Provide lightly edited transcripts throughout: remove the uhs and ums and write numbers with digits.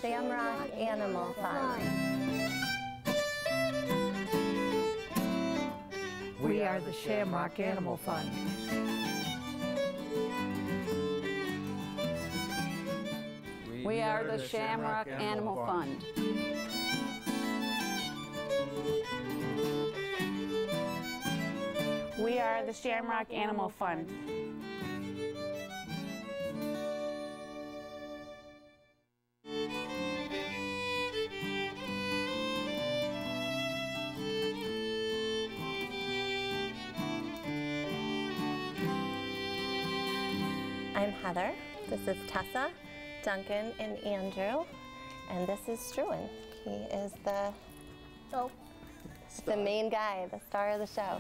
Shamrock Animal Fund. We are the Shamrock Animal Fund. We are the Shamrock Animal Fund. We are the Shamrock Animal Fund. I'm Heather. This is Tessa, Duncan, and Andrew. And this is Struan. He is the main guy, the star of the show.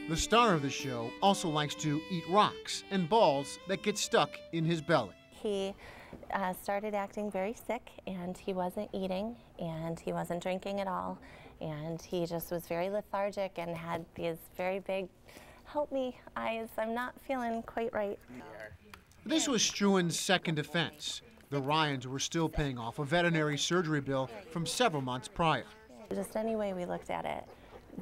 The star of the show also likes to eat rocks and balls that get stuck in his belly. He started acting very sick, and he wasn't eating, and he wasn't drinking at all, and he just was very lethargic and had these very big, help me eyes. I'm not feeling quite right. This was Struan's second offense. The Ryans were still paying off a veterinary surgery bill from several months prior. Just any way we looked at it,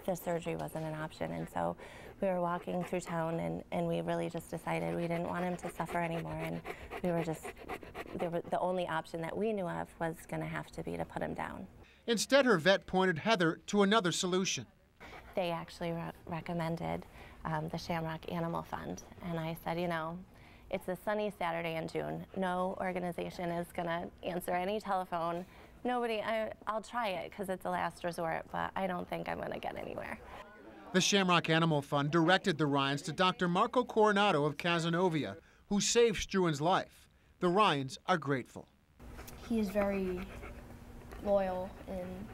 the surgery wasn't an option, and so we were walking through town, and we really just decided we didn't want him to suffer anymore, and we were just, the only option that we knew of was going to have to be to put him down. Instead, her vet pointed Heather to another solution. They actually recommended the Shamrock Animal Fund, and I said, you know, it's a sunny Saturday in June. No organization is going to answer any telephone. Nobody, I'll try it because it's a last resort, but I don't think I'm going to get anywhere. The Shamrock Animal Fund directed the Ryans to Dr. Marco Coronado of Cazenovia, who saved Struan's life. The Ryans are grateful. He is very loyal, and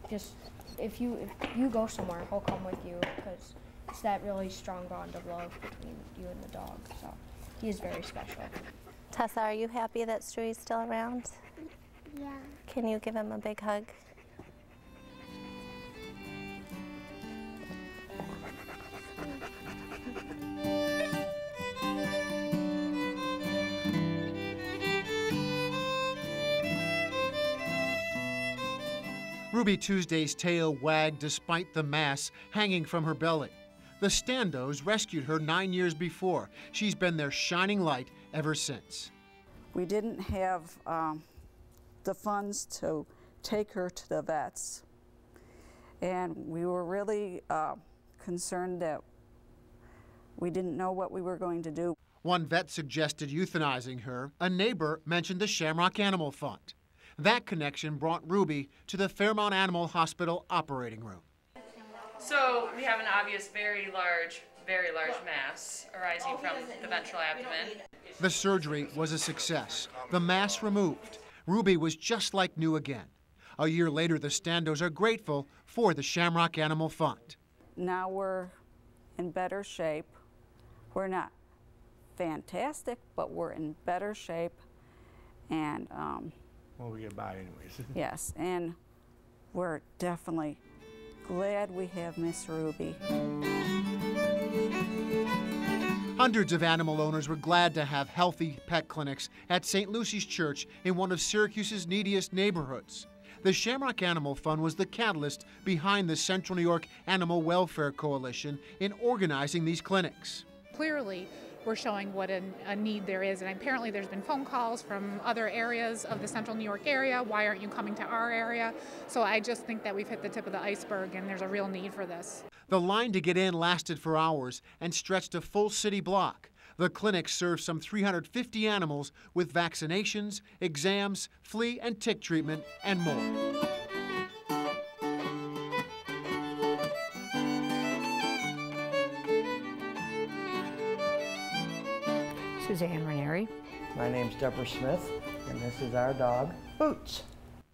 just if you go somewhere, he'll come with you because it's that really strong bond of love between you and the dog. So he is very special. Tessa, are you happy that Strui's still around? Yeah. Can you give him a big hug? Ruby Tuesday's tail wagged despite the mass hanging from her belly. The Standos rescued her 9 years before. She's been their shining light ever since. We didn't have the funds to take her to the vets, and we were really concerned that we didn't know what we were going to do. One vet suggested euthanizing her. A neighbor mentioned the Shamrock Animal Fund. That connection brought Ruby to the Fairmount Animal Hospital operating room. So we have an obvious very large mass arising from the ventral abdomen. The surgery was a success. The mass removed. Ruby was just like new again. A year later, the Standos are grateful for the Shamrock Animal Fund. Now we're in better shape. We're not fantastic, but we're in better shape. And well, we get by anyways. Yes, and we're definitely glad we have Miss Ruby. Hundreds of animal owners were glad to have healthy pet clinics at St. Lucy's Church in one of Syracuse's neediest neighborhoods. The Shamrock Animal Fund was the catalyst behind the Central New York Animal Welfare Coalition in organizing these clinics. Clearly, we're showing what a need there is, and apparently there's been phone calls from other areas of the Central New York area. Why aren't you coming to our area? So I just think that we've hit the tip of the iceberg, and there's a real need for this. The line to get in lasted for hours and stretched a full city block. The clinic served some 350 animals with vaccinations, exams, flea and tick treatment, and more. Suzanne Ranieri. My name's Deborah Smith, and this is our dog, Boots.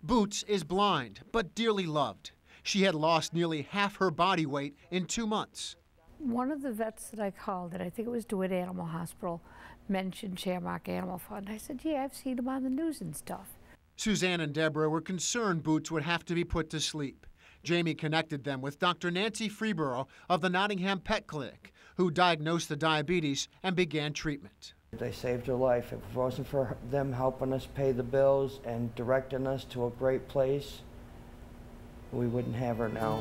Boots is blind, but dearly loved. She had lost nearly half her body weight in 2 months. One of the vets that I called, and I think it was DeWitt Animal Hospital, mentioned Shamrock Animal Fund. I said, yeah, I've seen them on the news and stuff. Suzanne and Deborah were concerned Boots would have to be put to sleep. Jamie connected them with Dr. Nancy Freeborough of the Nottingham Pet Clinic, who diagnosed the diabetes and began treatment. They saved her life. If it wasn't for them helping us pay the bills and directing us to a great place, we wouldn't have her now.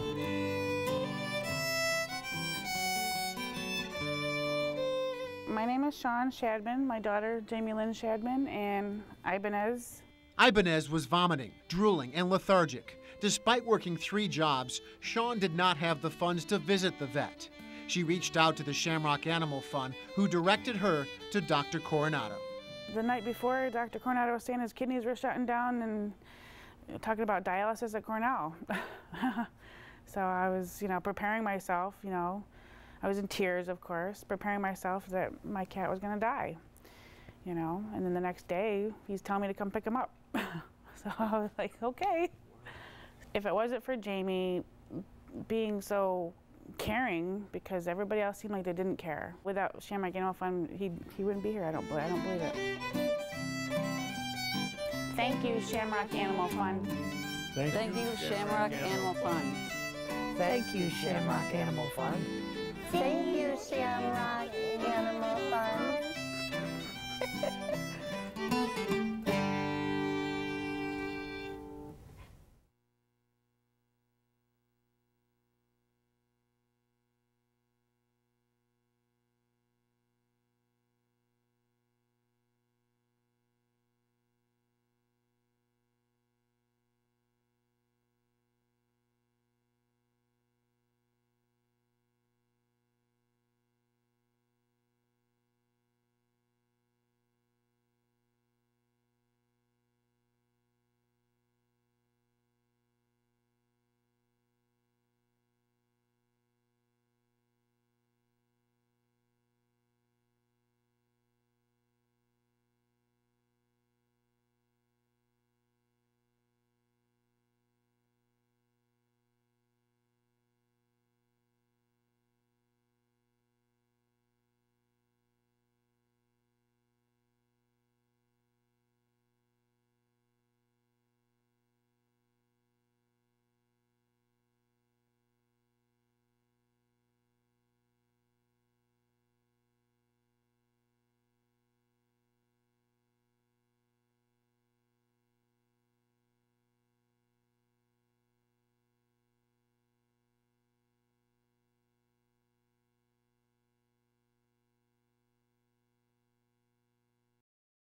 My name is Sean Shadman, my daughter Jamie Lynn Shadman, and Ibanez. Ibanez was vomiting, drooling, and lethargic. Despite working 3 jobs, Sean did not have the funds to visit the vet. She reached out to the Shamrock Animal Fund, who directed her to Dr. Coronado. The night before, Dr. Coronado was saying his kidneys were shutting down and talking about dialysis at Cornell. So I was, preparing myself, I was in tears, of course, preparing myself that my cat was going to die, and then the next day, he's telling me to come pick him up. So I was like, okay. If it wasn't for Jamie being so caring, because everybody else seemed like they didn't care, without Shamrock Animal Fund, he wouldn't be here. I don't believe it. Thank you, Shamrock Animal Fund. Thank you, Shamrock Animal Fund. Thank you, Shamrock Animal Fund. Thank you.